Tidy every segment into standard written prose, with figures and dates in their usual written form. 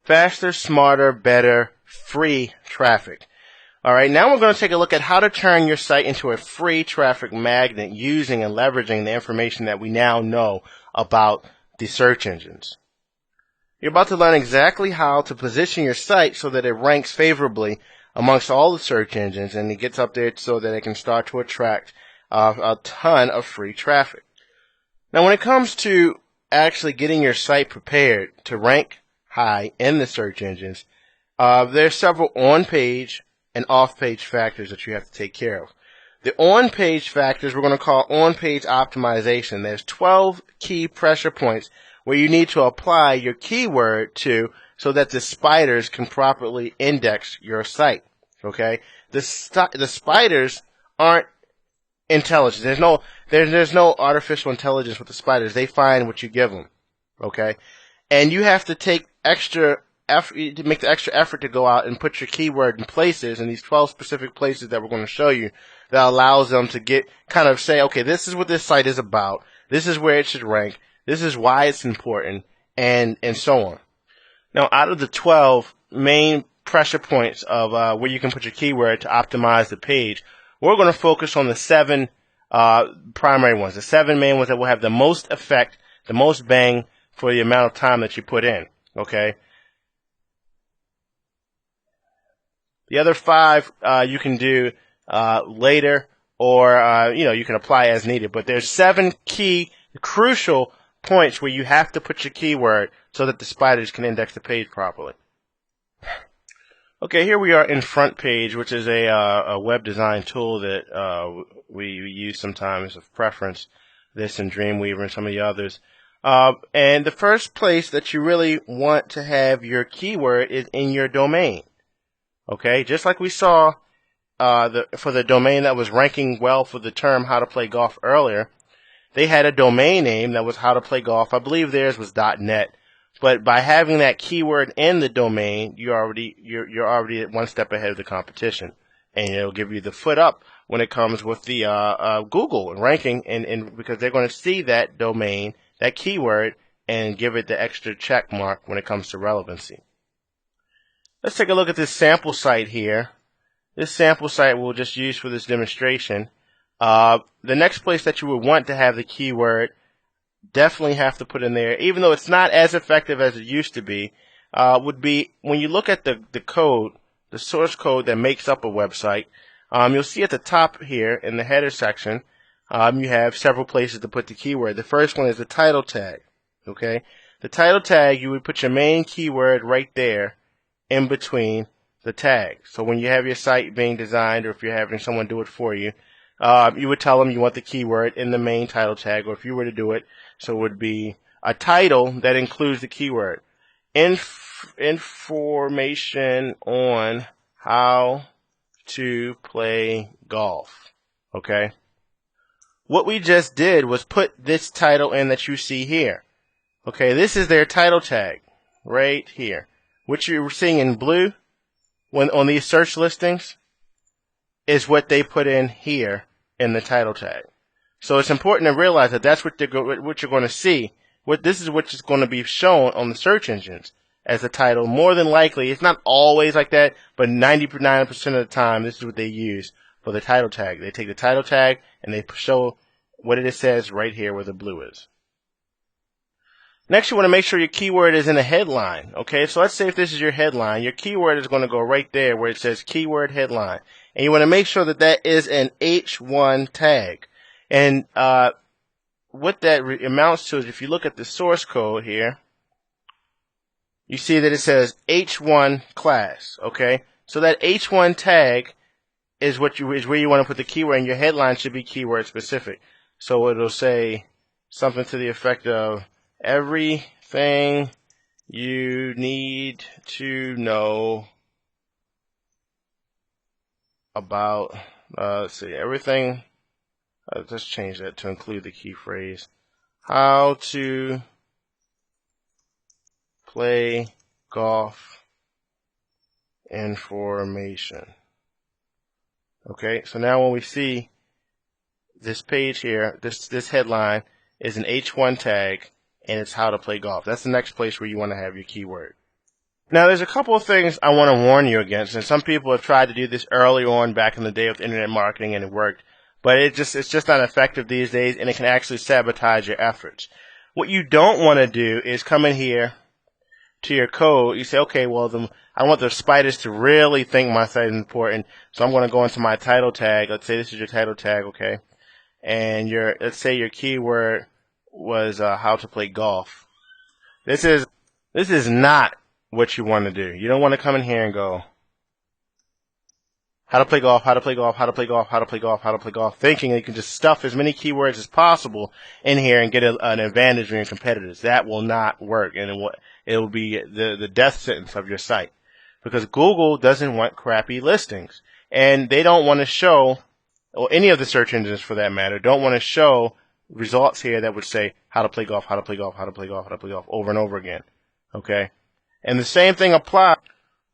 Faster, smarter, better, free traffic. Alright, now we're going to take a look at how to turn your site into a free traffic magnet using and leveraging the information that we now know about the search engines. You're about to learn exactly how to position your site so that it ranks favorably amongst all the search engines and it gets up there so that it can start to attract a ton of free traffic. Now when it comes to actually getting your site prepared to rank high in the search engines, there's several on-page and off-page factors that you have to take care of. The on-page factors we're going to call on-page optimization. There's 12 key pressure points where you need to apply your keyword to so that the spiders can properly index your site. Okay? The spiders aren't intelligent. There's no artificial intelligence with the spiders. They find what you give them. Okay? And you have to take extra effort, to make the extra effort to go out and put your keyword in places, in these 12 specific places that we're going to show you, that allows them to get, kind of say, okay, this is what this site is about, this is where it should rank, this is why it's important, and so on. Now, out of the 12 main pressure points of where you can put your keyword to optimize the page, we're going to focus on the 7 primary ones, the 7 main ones that will have the most effect, the most bang for the amount of time that you put in. Okay? The other 5 you can do later, or you can apply as needed. But there's 7 key, crucial points where you have to put your keyword so that the spiders can index the page properly. Okay, here we are in Front Page, which is a web design tool that we use sometimes of preference. This and Dreamweaver and some of the others. And the first place that you really want to have your keyword is in your domain. Okay, just like we saw for the domain that was ranking well for the term how to play golf earlier, they had a domain name that was how to play golf. I believe theirs was .net. But by having that keyword in the domain, you're already one step ahead of the competition, and it'll give you the foot up when it comes with the Google and ranking, and because they're going to see that domain, that keyword, and give it the extra check mark when it comes to relevancy. Let's take a look at this sample site here. This sample site we'll just use for this demonstration. The next place that you would want to have the keyword, definitely have to put in there, even though it's not as effective as it used to be, would be when you look at the code, the source code that makes up a website. You'll see at the top here in the header section, you have several places to put the keyword. The first one is the title tag. Okay, the title tag, you would put your main keyword right there in between the tag. So when you have your site being designed, or if you're having someone do it for you, you would tell them you want the keyword in the main title tag, or if you were to do it, so it would be a title that includes the keyword. Information on how to play golf. Okay? What we just did was put this title in that you see here. Okay, this is their title tag right here. What you're seeing in blue when on these search listings is what they put in here in the title tag. So it's important to realize that that's what you're going to see. This is what is going to be shown on the search engines as the title. More than likely, it's not always like that, but 99% of the time, this is what they use for the title tag. They take the title tag and they show what it says right here where the blue is. Next, you want to make sure your keyword is in a headline. Okay, so let's say if this is your headline, your keyword is going to go right there where it says keyword headline. And you want to make sure that that is an H1 tag. And what that amounts to is if you look at the source code here, you see that it says H1 class. Okay, so that H1 tag is where you want to put the keyword, and your headline should be keyword specific. So it'll say something to the effect of everything you need to know about, let's see, everything, let's change that to include the key phrase, how to play golf information. Okay, so now when we see this page here, this headline is an H1 tag, and it's how to play golf. That's the next place where you want to have your keyword. Now, there's a couple of things I want to warn you against, and some people have tried to do this early on back in the day with internet marketing, and it worked. But it's just not effective these days, and it can actually sabotage your efforts. What you don't want to do is come in here to your code. You say, okay, well, I want the spiders to really think my site is important, so I'm going to go into my title tag. Let's say this is your title tag, okay? And let's say your keyword was how to play golf. This is not what you want to do. You don't want to come in here and go, how to play golf, how to play golf, how to play golf, how to play golf, how to play golf, thinking you can just stuff as many keywords as possible in here and get an advantage from your competitors. That will not work, and it will be the death sentence of your site, because Google doesn't want crappy listings, and they don't want to show, or any of the search engines for that matter, don't want to show results here that would say how to play golf, how to play golf, how to play golf, how to play golf over and over again. Okay? And the same thing applies.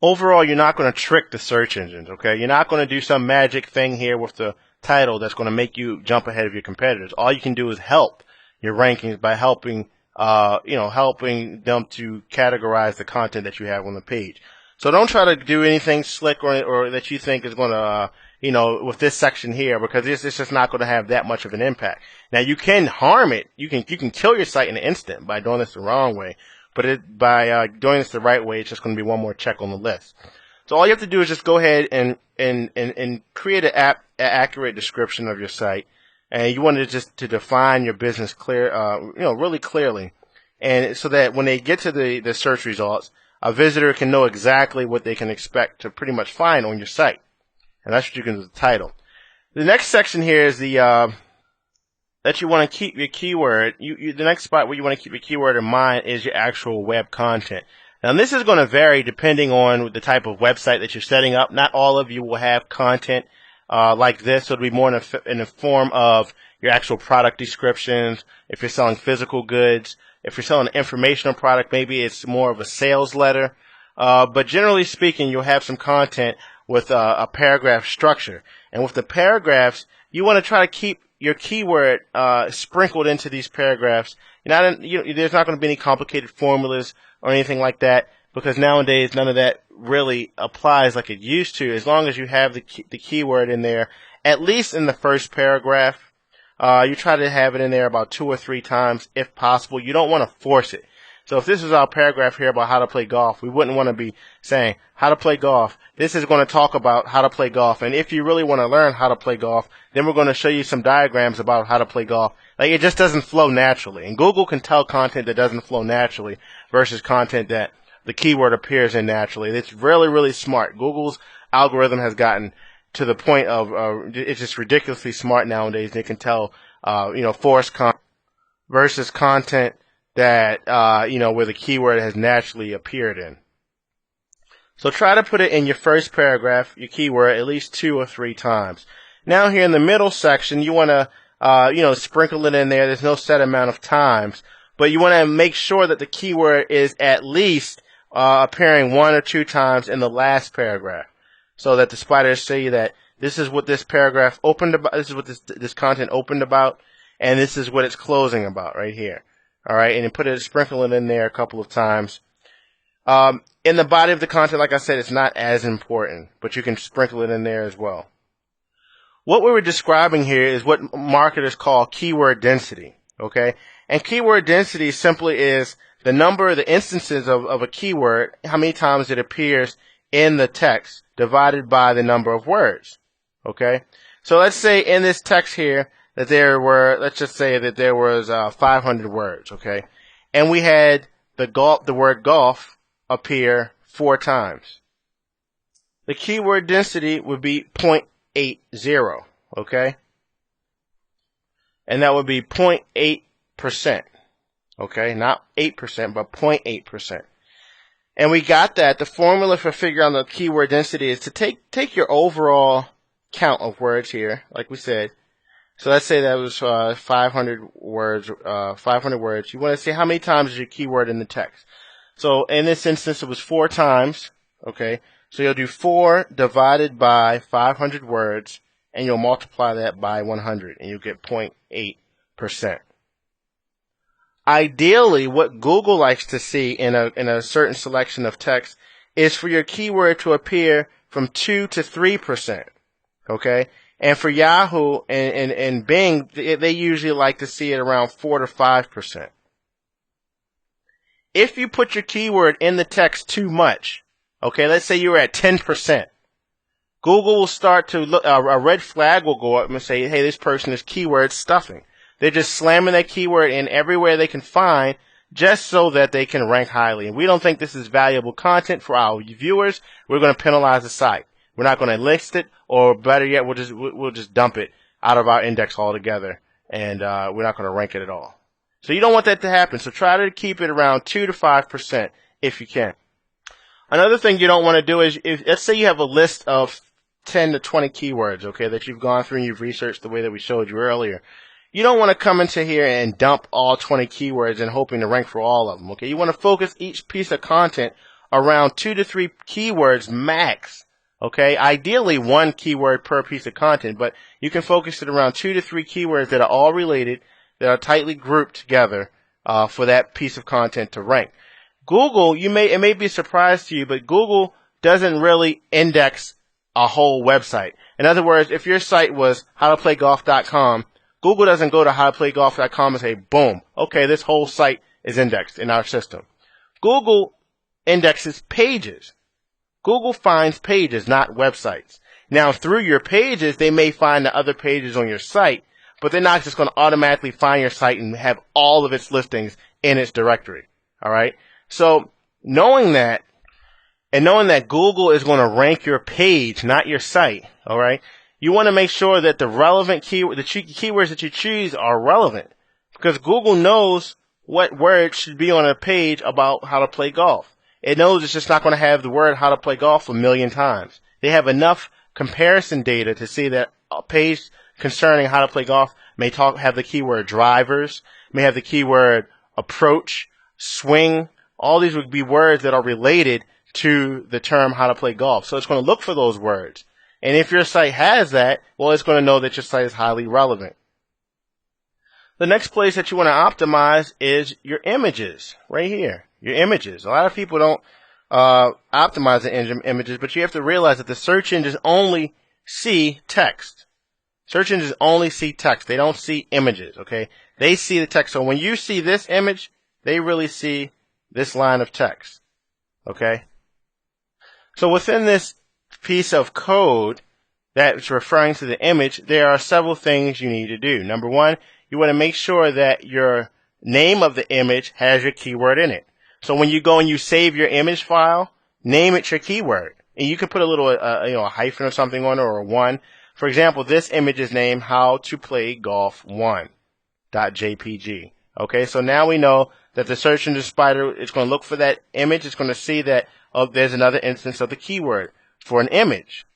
Overall, you're not going to trick the search engines, okay? You're not going to do some magic thing here with the title that's going to make you jump ahead of your competitors. All you can do is help your rankings by helping them to categorize the content that you have on the page. So don't try to do anything slick or that you think is going to, with this section here, because it's just not going to have that much of an impact. Now, you can harm it. You can kill your site in an instant by doing this the wrong way. But by doing this the right way, it's just going to be one more check on the list. So all you have to do is just go ahead and create an accurate description of your site, and you want to define your business really clearly, and so that when they get to the search results, a visitor can know exactly what they can expect to pretty much find on your site, and that's what you can do with the title. The next section here is that you want to keep your keyword. The next spot where you want to keep your keyword in mind is your actual web content. Now, this is going to vary depending on the type of website that you're setting up. Not all of you will have content like this. So it'll be more in the form of your actual product descriptions. If you're selling physical goods, if you're selling an informational product, maybe it's more of a sales letter. But generally speaking, you'll have some content with a paragraph structure. And with the paragraphs, you want to try to keep your keyword sprinkled into these paragraphs. There's not going to be any complicated formulas or anything like that, because nowadays none of that really applies like it used to. As long as you have the keyword in there, at least in the first paragraph, you try to have it in there about 2 or 3 times if possible. You don't want to force it. So if this is our paragraph here about how to play golf, we wouldn't want to be saying how to play golf. This is going to talk about how to play golf. And if you really want to learn how to play golf, then we're going to show you some diagrams about how to play golf. Like, it just doesn't flow naturally. And Google can tell content that doesn't flow naturally versus content that the keyword appears in naturally. It's really, really smart. Google's algorithm has gotten to the point of it's just ridiculously smart nowadays. They can tell forced content versus content that where the keyword has naturally appeared in. So try to put it in your first paragraph, your keyword, at least 2 or 3 times. Now here in the middle section, you want to sprinkle it in there. There's no set amount of times, but you want to make sure that the keyword is at least appearing 1 or 2 times in the last paragraph, so that the spiders see that this is what this paragraph opened about, this is what this content opened about, and this is what it's closing about right here. All right, and you sprinkle it in there a couple of times. In the body of the content, like I said, it's not as important, but you can sprinkle it in there as well. What we were describing here is what marketers call keyword density, okay? And keyword density simply is the number, the instances of a keyword, how many times it appears in the text, divided by the number of words, okay? So let's say in this text here that let's just say that there was 500 words, okay? And we had the word golf appear 4 times. The keyword density would be 0.80, okay? And that would be 0.8%, okay? Not 8%, but 0.8%. And we got that. The formula for figuring out the keyword density is to take your overall count of words here, like we said. So let's say that was 500 words. 500 words. You want to see how many times is your keyword in the text. So in this instance, it was 4 times. Okay. So you'll do 4 divided by 500 words, and you'll multiply that by 100, and you'll get 0.8%. Ideally, what Google likes to see in a certain selection of text is for your keyword to appear from 2 to 3%. Okay? And for Yahoo and Bing, they usually like to see it around 4 to 5%. If you put your keyword in the text too much, okay, let's say you're at 10%, Google will start to look, a red flag will go up and say, hey, this person is keyword stuffing. They're just slamming that keyword in everywhere they can find just so that they can rank highly. And we don't think this is valuable content for our viewers. We're going to penalize the site. We're not going to list it, or better yet, we'll just dump it out of our index altogether, and we're not going to rank it at all. So you don't want that to happen. So try to keep it around 2 to 5% if you can. Another thing you don't want to do is, let's say you have a list of 10 to 20 keywords, okay, that you've gone through and you've researched the way that we showed you earlier. You don't want to come into here and dump all 20 keywords and hoping to rank for all of them, okay? You want to focus each piece of content around 2 to 3 keywords max, okay? Ideally, 1 keyword per piece of content, but you can focus it around 2 to 3 keywords that are all related, that are tightly grouped together for that piece of content to rank. Google, it may be a surprise to you, but Google doesn't really index a whole website. In other words, if your site was howtoplaygolf.com, Google doesn't go to howtoplaygolf.com and say, boom, okay, this whole site is indexed in our system. Google indexes pages. Google finds pages, not websites. Now, through your pages, they may find the other pages on your site, but they're not just going to automatically find your site and have all of its listings in its directory. All right? So, knowing that, and knowing that Google is going to rank your page, not your site, all right, you want to make sure that the relevant keywords that you choose are relevant, because Google knows what words should be on a page about how to play golf. It knows it's just not going to have the word how to play golf a million times. They have enough comparison data to see that a page concerning how to play golf may have the keyword drivers, may have the keyword approach, swing. All these would be words that are related to the term how to play golf. So it's going to look for those words. And if your site has that, well, it's going to know that your site is highly relevant. The next place that you want to optimize is your images, right here. Your images. A lot of people don't optimize the images, but you have to realize that the search engines only see text. Search engines only see text. They don't see images, okay? They see the text. So when you see this image, they really see this line of text, okay? So within this piece of code that's referring to the image, there are several things you need to do. Number one, you want to make sure that your name of the image has your keyword in it. So when you go and you save your image file, name it your keyword. And you can put a little, a hyphen or something on it, or a 1. For example, this image is named how to play golf 1.jpg. Okay, so now we know that the search engine spider is going to look for that image. It's going to see that, oh, there's another instance of the keyword for an image.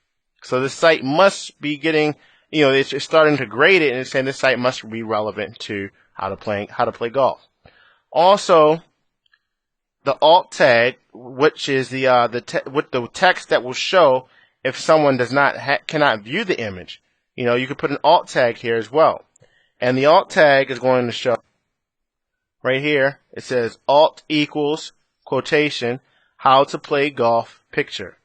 So the site must be getting, it's starting to grade it, and it's saying this site must be relevant to how to play golf. Also, the alt tag, which is the text that will show if someone cannot view the image. You could put an alt tag here as well, and the alt tag is going to show right here. It says alt equals quotation how to play golf picture.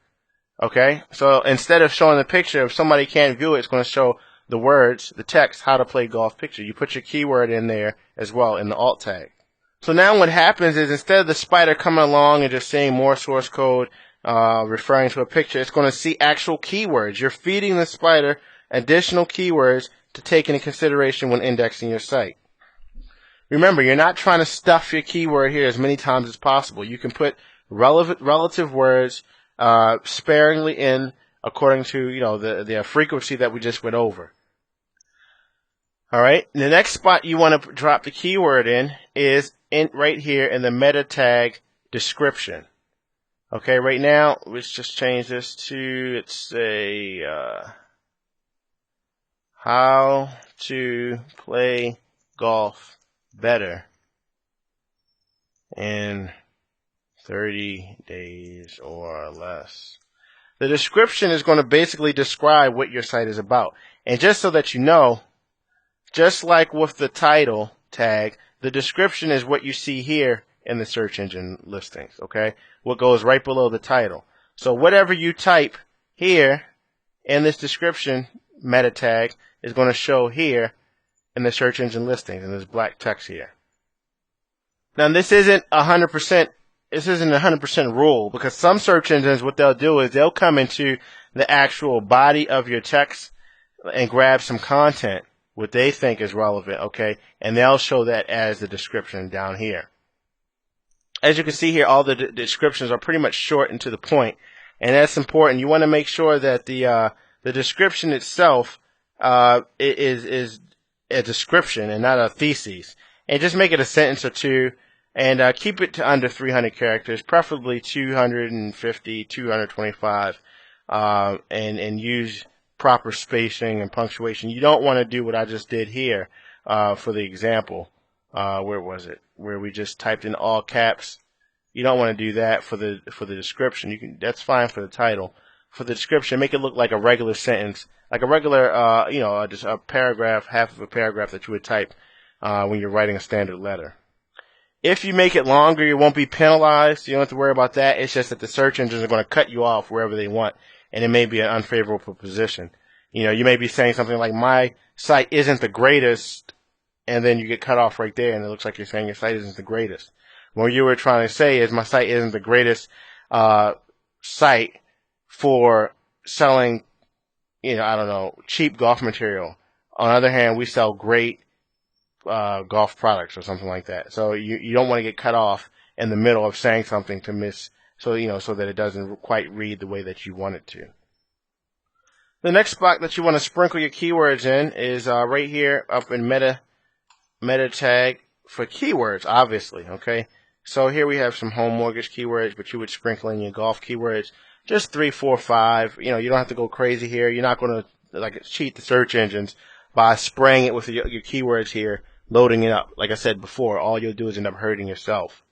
Okay, so instead of showing the picture, if somebody can't view it, it's going to show the words, the text, how to play golf picture. You put your keyword in there as well in the alt tag. So now what happens is, instead of the spider coming along and just seeing more source code referring to a picture, it's going to see actual keywords. You're feeding the spider additional keywords to take into consideration when indexing your site. Remember, you're not trying to stuff your keyword here as many times as possible. You can put relative words sparingly in according to the frequency that we just went over. All right. The next spot you want to drop the keyword in is right here in the meta tag description. Okay. Right now, let's just change this to how to play golf better in 30 days or less. The description is going to basically describe what your site is about. And just so that you know, just like with the title tag, The description is what you see here in the search engine listings, okay? What goes right below the title. So whatever you type here in this description meta tag is going to show here in the search engine listings in this black text here. Now this isn't 100%. This isn't a 100% rule, because some search engines, what they'll do is they'll come into the actual body of your text and grab some content, what they think is relevant, okay, and they'll show that as the description down here. As you can see here, all the descriptions are pretty much short and to the point, and that's important. You want to make sure that the description itself is a description and not a thesis, and just make it a sentence or two. And keep it to under 300 characters, preferably 250, 225, and use proper spacing and punctuation. You don't want to do what I just did here for the example. Where was it? Where we just typed in all caps. You don't want to do that for the description. You can. That's fine for the title. For the description, make it look like a regular sentence, like a regular, just a paragraph, half of a paragraph that you would type when you're writing a standard letter. If you make it longer, you won't be penalized. You don't have to worry about that. It's just that the search engines are going to cut you off wherever they want, and it may be an unfavorable position. You know, you may be saying something like, my site isn't the greatest, and then you get cut off right there, and it looks like you're saying your site isn't the greatest. What you were trying to say is, my site isn't the greatest site for selling, cheap golf material. On the other hand, we sell great golf products or something like that. So you don't want to get cut off in the middle of saying something so that it doesn't quite read the way that you want it to. The next spot that you want to sprinkle your keywords in is right here up in meta tag for keywords, obviously, okay? So here we have some home mortgage keywords, but you would sprinkle in your golf keywords, just 3, 4, 5. You don't have to go crazy here. You're not going to cheat the search engines by spraying it with your keywords here, loading it up. Like I said before, all you'll do is end up hurting yourself.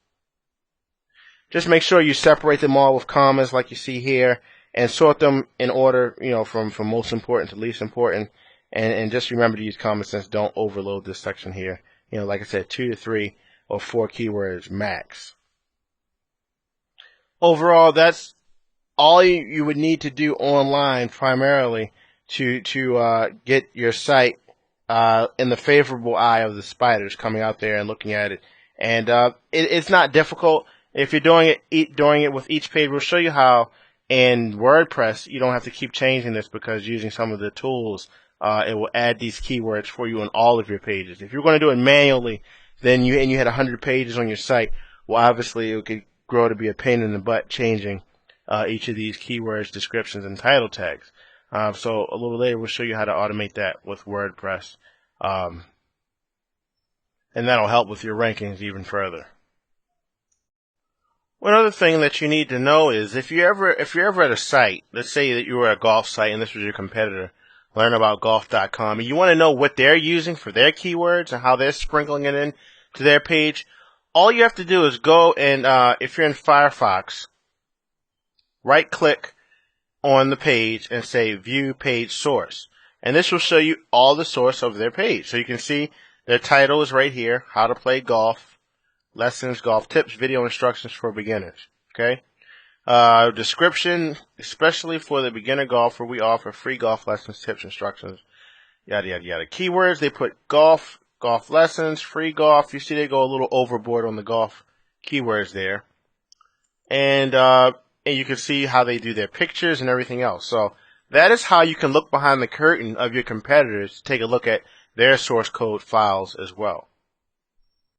Just make sure you separate them all with commas like you see here, and sort them in order, from most important to least important. And just remember to use common sense. Don't overload this section here. Like I said, 2 to 3 or 4 keywords max. Overall, that's all you would need to do online primarily to get your site in the favorable eye of the spiders coming out there and looking at it. And it's not difficult. If you're doing it with each page, we'll show you how in WordPress you don't have to keep changing this, because using some of the tools, it will add these keywords for you on all of your pages. If you're going to do it manually, then you had 100 pages on your site, well, obviously it could grow to be a pain in the butt changing each of these keywords, descriptions, and title tags. So a little later we'll show you how to automate that with WordPress, and that'll help with your rankings even further. One other thing that you need to know is if you're ever at a site, let's say that you were a golf site and this was your competitor, learnaboutgolf.com, and you want to know what they're using for their keywords and how they're sprinkling it in to their page, all you have to do is go and if you're in Firefox, right click on the page and say View Page Source. And this will show you all the source of their page. So you can see their title is right here, How to Play Golf, Lessons, Golf Tips, Video Instructions for Beginners. Okay? Description, especially for the beginner golfer, we offer free golf lessons, tips, instructions, yada, yada, yada. Keywords, they put golf, golf lessons, free golf. You see they go a little overboard on the golf keywords there. And you can see how they do their pictures and everything else. So that is how you can look behind the curtain of your competitors to take a look at their source code files as well.